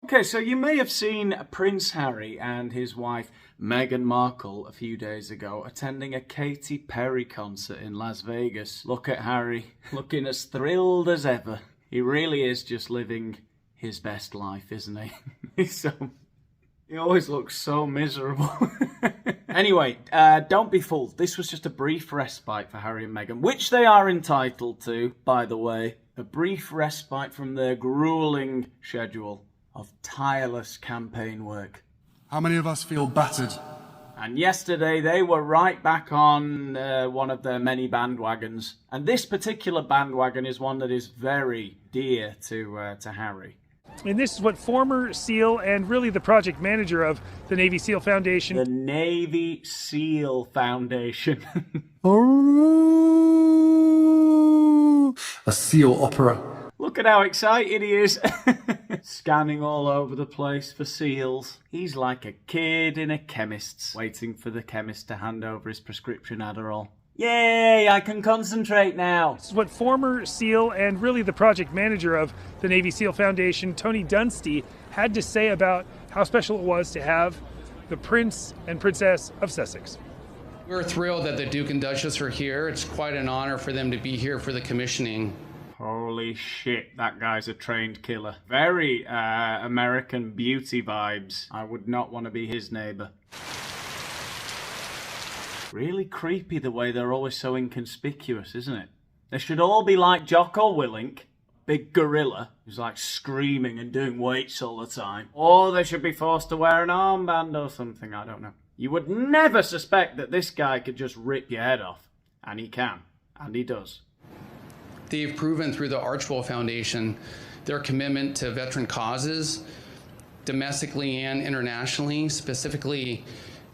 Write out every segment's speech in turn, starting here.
Okay, so you may have seen Prince Harry and his wife Meghan Markle a few days ago attending a Katy Perry concert in Las Vegas. Look at Harry, looking as thrilled as ever. He really is just living his best life, isn't he? He always looks so miserable. Anyway, don't be fooled. This was just a brief respite for Harry and Meghan, which they are entitled to, by the way. A brief respite from their grueling schedule of tireless campaign work. How many of us feel battered? And yesterday they were right back on one of their many bandwagons. And this particular bandwagon is one that is very dear to Harry. And this is what former SEAL and really the project manager of the Navy SEAL Foundation. The Navy SEAL Foundation. Oh, a SEAL opera. Look at how excited he is. Scanning all over the place for seals. He's like a kid in a chemist's, waiting for the chemist to hand over his prescription Adderall. Yay, I can concentrate now. This is what former SEAL and really the project manager of the Navy SEAL Foundation, Tony Dunstey, had to say about how special it was to have the Prince and Princess of Sussex. We're thrilled that the Duke and Duchess are here. It's quite an honor for them to be here for the commissioning. Holy shit, that guy's a trained killer. Very American Beauty vibes. I would not want to be his neighbour. Really creepy the way they're always so inconspicuous, isn't it? They should all be like Jocko Willink, big gorilla, who's like screaming and doing weights all the time. Or they should be forced to wear an armband or something, I don't know. You would never suspect that this guy could just rip your head off. And he can. And he does. They've proven through the Archwell Foundation their commitment to veteran causes, domestically and internationally. Specifically,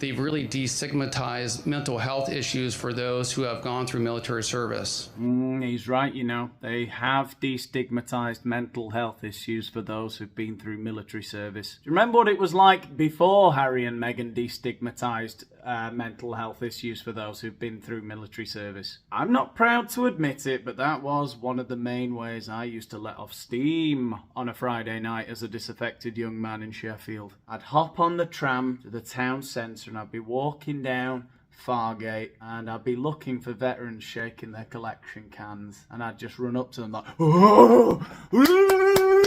they've really destigmatized mental health issues for those who have gone through military service. He's right, you know. They have destigmatized mental health issues for those who've been through military service. Do you remember what it was like before Harry and Meghan destigmatized mental health issues for those who've been through military service? I'm not proud to admit it, but that was one of the main ways I used to let off steam on a Friday night as a disaffected young man in Sheffield. I'd hop on the tram to the town centre and I'd be walking down Fargate and I'd be looking for veterans shaking their collection cans and I'd just run up to them like, oh!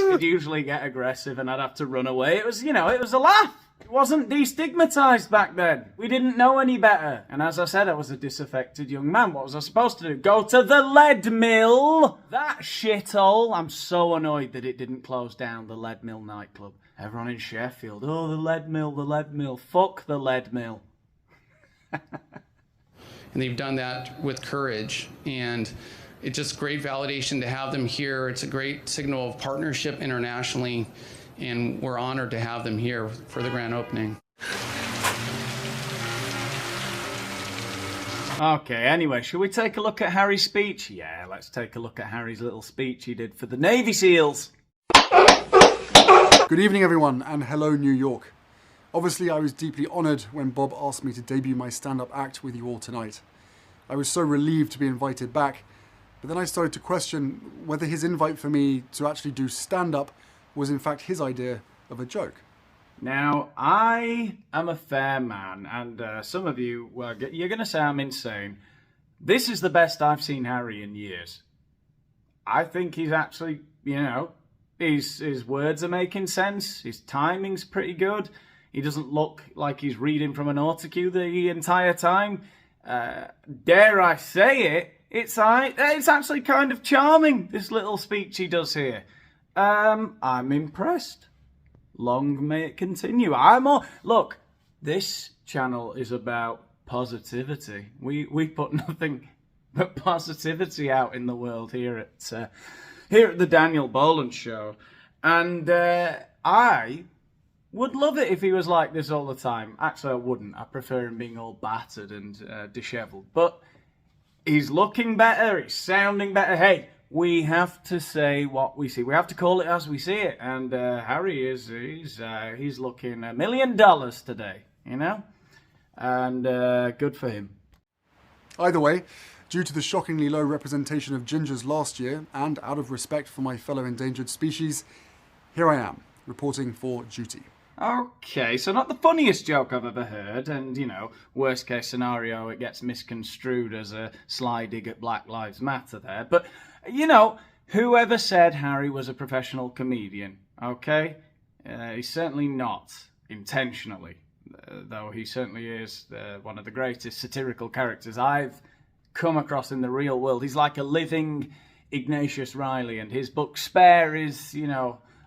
They'd usually get aggressive and I'd have to run away. It was, you know, it was a laugh. It wasn't destigmatized back then. We didn't know any better. And as I said, I was a disaffected young man. What was I supposed to do? Go to the lead mill? That shithole. I'm so annoyed that it didn't close down the lead mill nightclub. Everyone in Sheffield, oh, the lead mill, the lead mill. Fuck the lead mill. And they've done that with courage. And it's just great validation to have them here. It's a great signal of partnership internationally. And we're honored to have them here for the grand opening. Okay, anyway, shall we take a look at Harry's speech? Yeah, let's take a look at Harry's little speech he did for the Navy SEALs. Good evening, everyone, and hello, New York. Obviously, I was deeply honoured when Bob asked me to debut my stand-up act with you all tonight. I was so relieved to be invited back, but then I started to question whether his invite for me to actually do stand-up was in fact his idea of a joke. Now, I am a fair man, and some of you, well, you're going to say I'm insane. This is the best I've seen Harry in years. I think he's actually, you know, his words are making sense, his timing's pretty good. He doesn't look like he's reading from an autocue the entire time. Dare I say it, it's actually kind of charming, this little speech he does here. I'm impressed. Long may it continue. Look, this channel is about positivity. We put nothing but positivity out in the world here at the Daniel Boland show. And I would love it if he was like this all the time. Actually, I wouldn't. I prefer him being all battered and dishevelled. But he's looking better. He's sounding better. Hey, we have to say what we see. We have to call it as we see it. And Harry he's looking $1 million today, you know? And good for him. Either way, due to the shockingly low representation of gingers last year, and out of respect for my fellow endangered species, here I am, reporting for duty. Okay, so not the funniest joke I've ever heard, and, worst case scenario, it gets misconstrued as a sly dig at Black Lives Matter there. But, whoever said Harry was a professional comedian, okay? He's certainly not, intentionally, though he certainly is one of the greatest satirical characters I've come across in the real world. He's like a living Ignatius Reilly, and his book Spare is,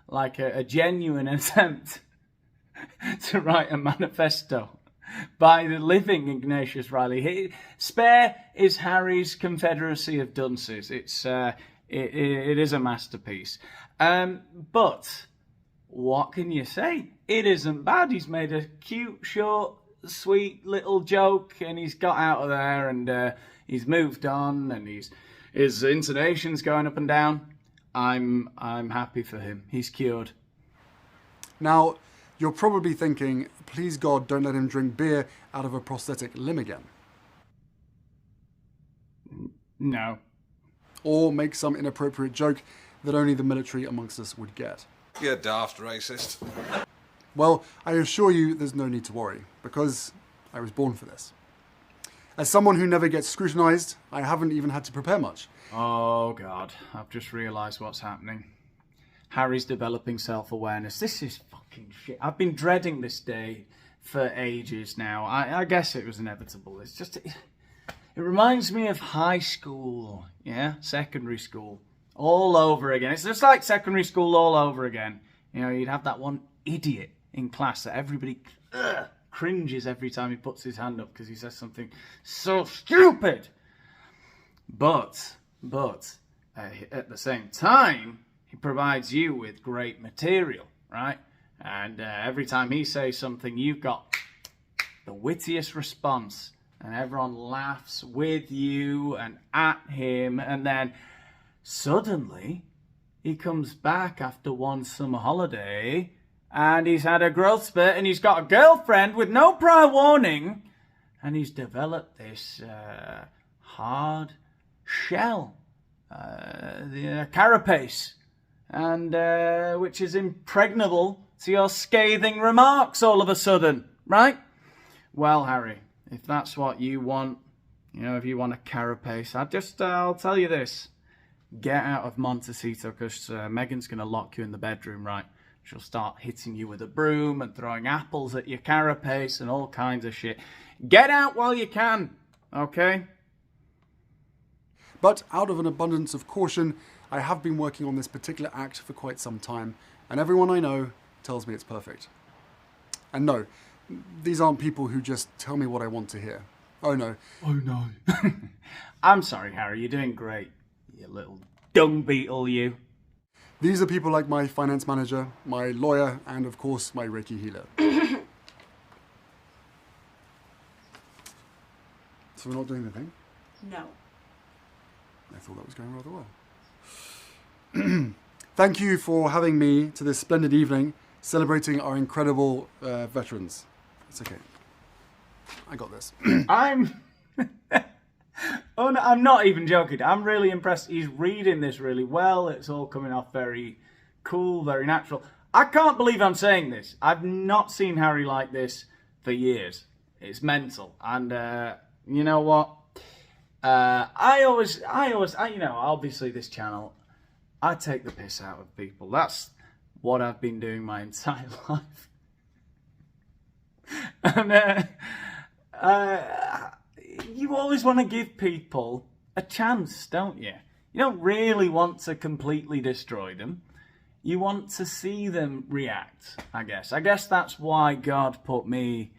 like a genuine attempt to write a manifesto by the living Ignatius Reilly. Spare is Harry's Confederacy of Dunces. It is a masterpiece. But what can you say? It isn't bad. He's made a cute, short, sweet little joke, and he's got out of there, and he's moved on, and his intonation's going up and down. I'm happy for him. He's cured. Now, you're probably thinking, please God, don't let him drink beer out of a prosthetic limb again. No. Or make some inappropriate joke that only the military amongst us would get. You daft racist. Well, I assure you there's no need to worry, because I was born for this. As someone who never gets scrutinised, I haven't even had to prepare much. Oh, God. I've just realised what's happening. Harry's developing self-awareness. This is fucking shit. I've been dreading this day for ages now. I guess it was inevitable. It's just... It reminds me of high school, secondary school, all over again. It's just like secondary school all over again. You'd have that one idiot in class that everybody cringes every time he puts his hand up because he says something so stupid. But at the same time, he provides you with great material, right? And every time he says something, you've got the wittiest response. And everyone laughs with you and at him. And then suddenly he comes back after one summer holiday and he's had a growth spurt and he's got a girlfriend with no prior warning. And he's developed this hard shell, the carapace, and which is impregnable to your scathing remarks all of a sudden, right? Well, Harry, if that's what you want, if you want a carapace, I'll tell you this. Get out of Montecito, because Meghan's going to lock you in the bedroom, right? She'll start hitting you with a broom and throwing apples at your carapace and all kinds of shit. Get out while you can, okay? But out of an abundance of caution, I have been working on this particular act for quite some time, and everyone I know tells me it's perfect. And no, these aren't people who just tell me what I want to hear. Oh no. Oh no. I'm sorry, Harry, you're doing great, you little dung beetle, you. These are people like my finance manager, my lawyer, and of course my Reiki healer. So we're not doing the thing? No. I thought that was going rather well. Thank you for having me to this splendid evening, celebrating our incredible veterans. It's okay. I got this. I'm not even joking. I'm really impressed. He's reading this really well. It's all coming off very cool, very natural. I can't believe I'm saying this. I've not seen Harry like this for years. It's mental. And you know what? Obviously this channel, I take the piss out of people. That's what I've been doing my entire life. And you always want to give people a chance, don't you? You don't really want to completely destroy them. You want to see them react, I guess. I guess that's why God put me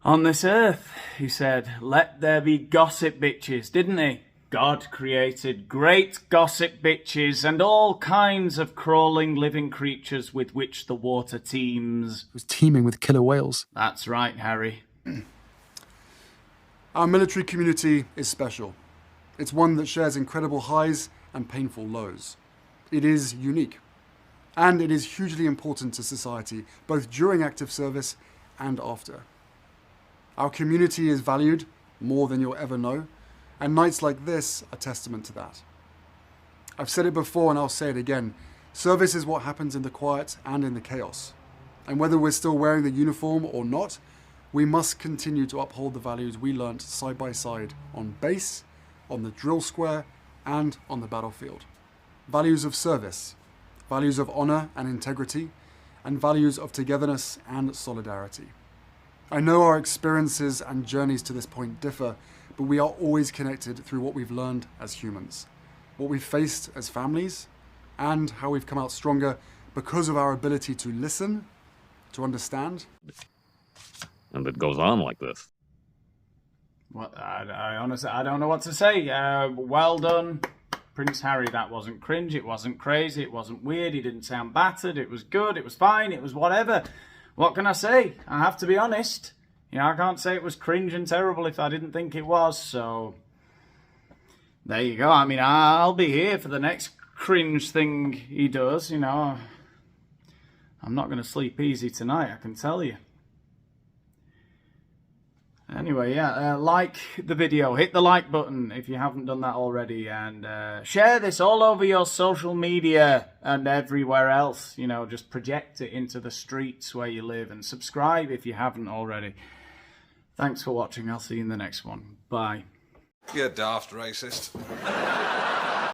on this earth. He said, let there be gossip bitches, didn't he? God created great gossip bitches and all kinds of crawling living creatures with which the water teems. It was teeming with killer whales. That's right, Harry. Our military community is special. It's one that shares incredible highs and painful lows. It is unique. And it is hugely important to society, both during active service and after. Our community is valued more than you'll ever know, and nights like this are testament to that. I've said it before and I'll say it again. Service is what happens in the quiet and in the chaos. And whether we're still wearing the uniform or not, we must continue to uphold the values we learnt side by side on base, on the drill square, and on the battlefield. Values of service, values of honour and integrity, and values of togetherness and solidarity. I know our experiences and journeys to this point differ, but we are always connected through what we've learned as humans, what we've faced as families, and how we've come out stronger because of our ability to listen, to understand. And it goes on like this. Well, I honestly, I don't know what to say. Well done, Prince Harry. That wasn't cringe, it wasn't crazy, it wasn't weird, he didn't sound battered, it was good, it was fine, it was whatever. What can I say? I have to be honest. You know, I can't say it was cringe and terrible if I didn't think it was, so... There you go. I mean, I'll be here for the next cringe thing he does, you know. I'm not going to sleep easy tonight, I can tell you. Anyway, yeah, like the video, hit the like button if you haven't done that already, and share this all over your social media and everywhere else. You know, just project it into the streets where you live, and subscribe if you haven't already. Thanks for watching, I'll see you in the next one. Bye. You daft racist.